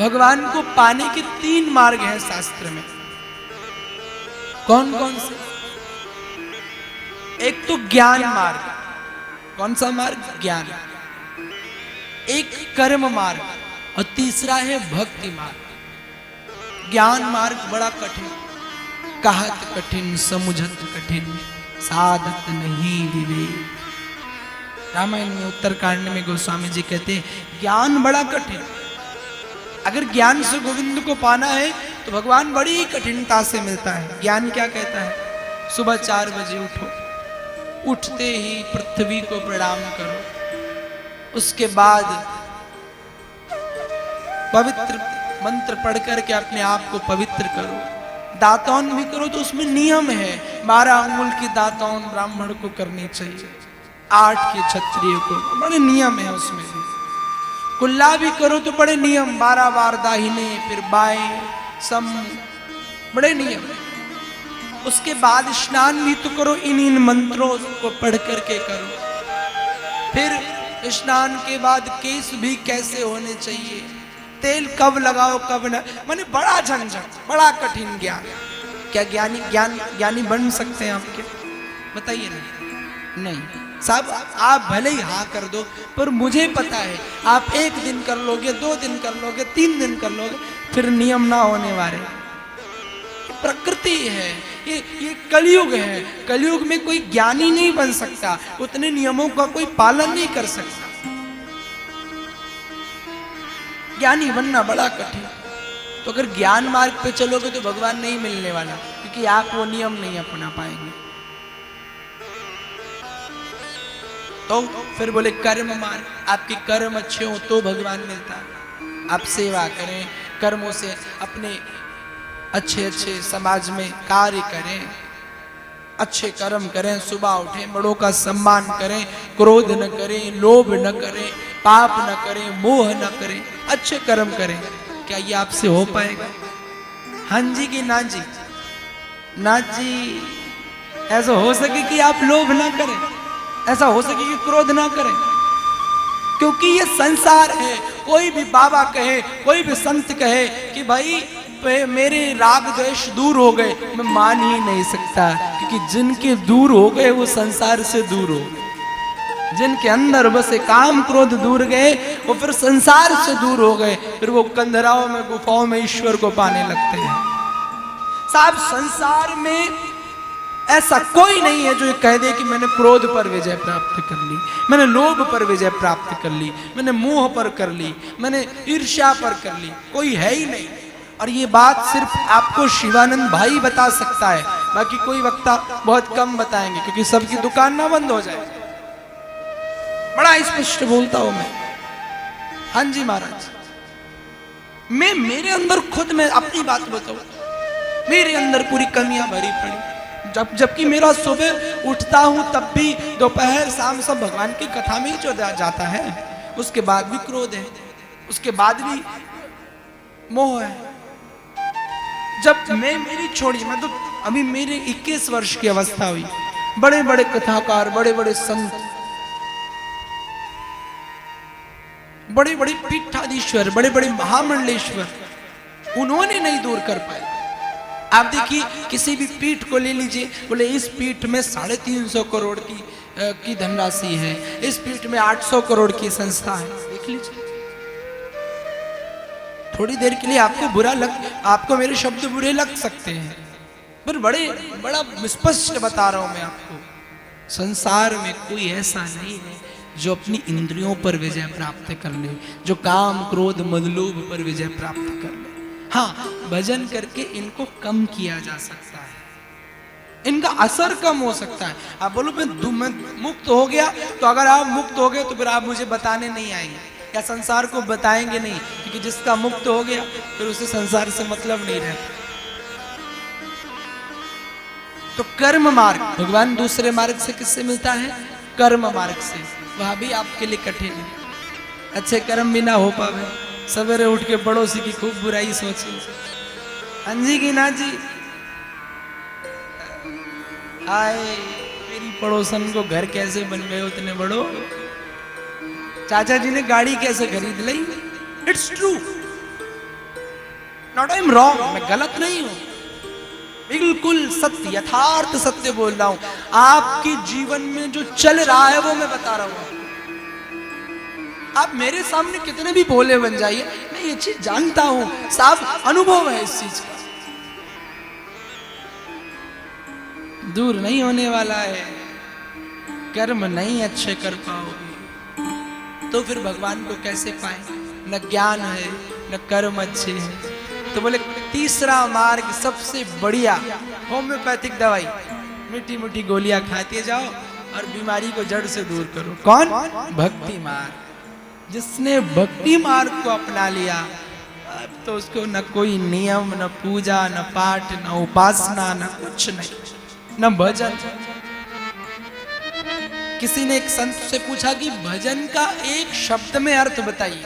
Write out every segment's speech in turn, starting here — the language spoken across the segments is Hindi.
भगवान को पाने के 3 मार्ग हैं शास्त्र में। कौन कौन से? एक तो ज्ञान मार्ग। कौन सा मार्ग? ज्ञान। एक कर्म मार्ग और तीसरा है भक्ति मार्ग। ज्ञान मार्ग बड़ा कठिन, कहत कठिन समुझत कठिन साधत नहीं विवेक। रामायण में उत्तरकांड में गोस्वामी जी कहते हैं ज्ञान बड़ा कठिन। अगर ज्ञान से गोविंद को पाना है तो भगवान बड़ी कठिनता से मिलता है। ज्ञान क्या कहता है? सुबह 4 बजे उठो, उठते ही पृथ्वी को प्रणाम करो, उसके बाद पवित्र मंत्र पढ़ करके अपने आप को पवित्र करो। दातौन भी करो तो उसमें नियम है, 12 अंगुल की दातौन ब्राह्मण को करनी चाहिए, 8 के क्षत्रिय को, बड़े नियम है उसमें भी। कुल्ला भी करो तो बड़े नियम, 12 बार दाहिने फिर बाएं, सम, बड़े नियम। उसके बाद स्नान भी तो करो, इन मंत्रों को पढ़ करके करो। फिर स्नान के बाद केस भी कैसे होने चाहिए, तेल कब लगाओ कब न, माने बड़ा झंझट, बड़ा कठिन ज्ञान। क्या ज्ञानी बन सकते हैं आपके? बताइए ना। नहीं साहब, आप भले ही हाँ कर दो, पर मुझे पता है आप 1 दिन कर लोगे, 2 दिन कर लोगे, 3 दिन कर लोगे, फिर नियम ना होने वाले। प्रकृति है, ये कलयुग है। कलयुग में कोई ज्ञानी नहीं बन सकता, उतने नियमों का कोई पालन नहीं कर सकता। ज्ञानी बनना बड़ा कठिन। तो अगर ज्ञान मार्ग पे चलोगे तो भगवान नहीं मिलने वाला, क्योंकि आप वो नियम नहीं अपना पाएंगे। तो फिर बोले कर्म मार्ग, आपके कर्म अच्छे हो तो भगवान मिलता है। आप सेवा करें, कर्मों से अपने अच्छे अच्छे समाज में कार्य करें, अच्छे कर्म करें, सुबह उठें, बड़ों का सम्मान करें, क्रोध न करें, लोभ न करें, पाप न करें, मोह न करें, अच्छे कर्म करें। क्या ये आपसे हो पाएगा? हाँ जी कि ना जी? ना जी। ऐसा हो सके कि आप लोभ ना करें, ऐसा हो सके कि क्रोध ना करें, क्योंकि ये संसार है। कोई भी बाबा कहे, कोई भी संत कहे कि भाई मेरे राग द्वेष दूर हो गए, मैं मान ही नहीं सकता, क्योंकि जिनके दूर हो गए वो संसार से दूर हो गए। जिनके अंदर बसे काम क्रोध दूर गए, वो फिर संसार से दूर हो गए, फिर वो कंधराओं में गुफाओं में ईश्वर को पाने लगते हैं। साहब, संसार में ऐसा कोई नहीं है जो ये कह दे कि मैंने क्रोध पर विजय प्राप्त कर ली, मैंने लोभ पर विजय प्राप्त कर ली, मैंने मोह पर कर ली, मैंने ईर्ष्या पर कर ली। कोई है ही नहीं। और ये बात सिर्फ आपको शिवानंद भाई बता सकता है, बाकी कोई वक्ता बहुत कम बताएंगे, क्योंकि सबकी दुकान ना बंद हो जाए। बड़ा स्पष्ट बोलता हूं मैं। हाँ जी महाराज, मैं मेरे अंदर खुद में अपनी बात बताऊं, मेरे अंदर पूरी कमियां भरी पड़ी। जबकि मेरा सुबह उठता हूं तब भी दोपहर शाम सब भगवान की कथा में ही जो जाता है, उसके बाद भी क्रोध है, उसके बाद भी मोह है। जब मैं मेरी छोड़ी, मैं तो अभी मेरे 21 वर्ष की अवस्था हुई, बड़े बड़े कथाकार, बड़े बड़े संत, बड़े बड़े पीठाधीश्वर, बड़े बड़े महामंडलेश्वर, उन्होंने नहीं दूर कर पाए। आप देखिए, किसी भी पीठ को ले लीजिए, बोले इस पीठ में 350 करोड़ की धनराशि है, इस पीठ में 800 करोड़ की संस्था है। देख लीजिए, थोड़ी देर के लिए आपको मेरे शब्द बुरे लग सकते हैं, पर बड़ा स्पष्ट बता रहा हूं मैं आपको, संसार में कोई ऐसा नहीं है जो अपनी इंद्रियों पर विजय प्राप्त कर ले, जो काम क्रोध मदलोभ पर विजय प्राप्त कर ले। हाँ, भजन करके इनको कम किया जा सकता है, इनका असर कम हो सकता है। आप बोलो मैं मुक्त हो गया, तो अगर आप मुक्त हो गए तो फिर आप मुझे बताने नहीं आएंगे या संसार को बताएंगे नहीं, क्योंकि जिसका मुक्त हो गया फिर उसे संसार से मतलब नहीं रहता। तो कर्म मार्ग, भगवान दूसरे मार्ग से किससे मिलता है? कर्म मार्ग से। वह भी आपके लिए कठिन है, अच्छे कर्म भी ना हो पावे, सवेरे उठ के पड़ोसी की खूब बुराई सोची। हाँ जी की ना जी? आए मेरी पड़ोसन को घर कैसे बन गए उतने बड़ो, चाचा जी ने गाड़ी कैसे खरीद ली। It's true, not I am wrong, मैं गलत नहीं हूं, बिल्कुल सत्य यथार्थ सत्य बोल रहा हूं। आपके जीवन में जो चल रहा है वो मैं बता रहा हूं। आप मेरे सामने कितने भी भोले बन जाइए, मैं ये चीज जानता हूं, साफ अनुभव है इस चीज का, दूर नहीं होने वाला है। कर्म नहीं अच्छे कर पाओगे तो फिर भगवान को कैसे पाए? न ज्ञान है न कर्म अच्छे हैं। तो बोले तीसरा मार्ग सबसे बढ़िया होम्योपैथिक दवाई, मीठी मीठी गोलियां खाते जाओ और बीमारी को जड़ से दूर करो। कौन? भक्ति मार्ग। जिसने भक्ति मार्ग को अपना लिया अब तो उसको न कोई नियम, न पूजा, न पाठ, न उपासना, न कुछ नहीं, न भजन। किसी ने एक संत से पूछा कि भजन का एक शब्द में अर्थ बताइए,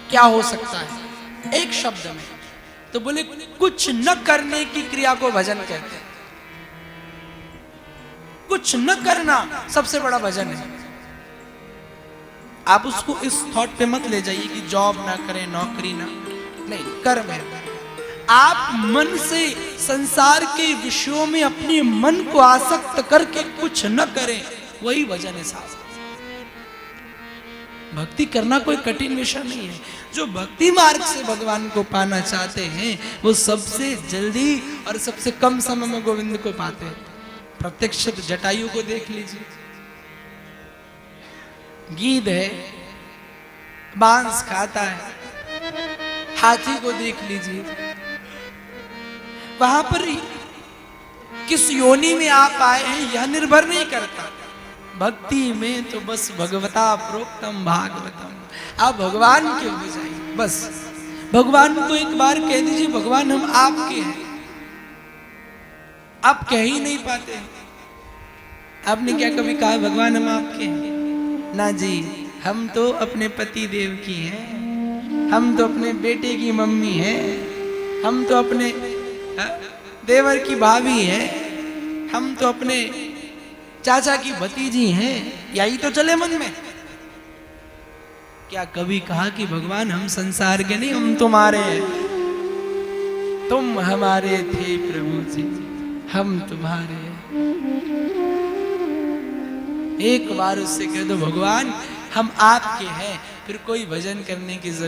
क्या हो सकता है एक शब्द में? तो बोले कुछ न करने की क्रिया को भजन कहते हैं। कुछ न करना सबसे बड़ा भजन है। आप उसको इस थॉट पे मत ले जाइए कि जॉब ना करें, नौकरी ना, नहीं, कर्म है। आप मन से संसार के विषयों में अपने मन को आसक्त करके कुछ न करें, वही भजन है साहब। भक्ति करना कोई कठिन विषय नहीं है। जो भक्ति मार्ग से भगवान को पाना चाहते हैं वो सबसे जल्दी और सबसे कम समय में गोविंद को पाते हैं। प्रत्यक्ष जटायु को देख लीजिए, गीध है, मांस खाता है। हाथी को देख लीजिए, वहां पर किस योनि में आप आए हैं यह निर्भर नहीं करता। भक्ति में तो बस भगवता प्रोक्तम भागवतम, आप भगवान के हो जाइए। बस भगवान को एक बार कह दीजिए भगवान हम आपके हैं। आप कह ही नहीं पाते। आपने क्या कभी कहा भगवान हम आपके हैं? ना जी, हम तो अपने पति देव की हैं, हम तो अपने बेटे की मम्मी हैं, हम तो अपने देवर की भाभी हैं, हम तो अपने चाचा की भतीजी हैं। यही तो चले मन में। क्या कभी कहा कि भगवान हम संसार के नहीं, हम तुम्हारे हैं, तुम हमारे थे प्रभु जी, हम तुम्हारे हैं। एक बार उससे कह दो भगवान हम आपके हैं, फिर कोई भजन करने की जरूरत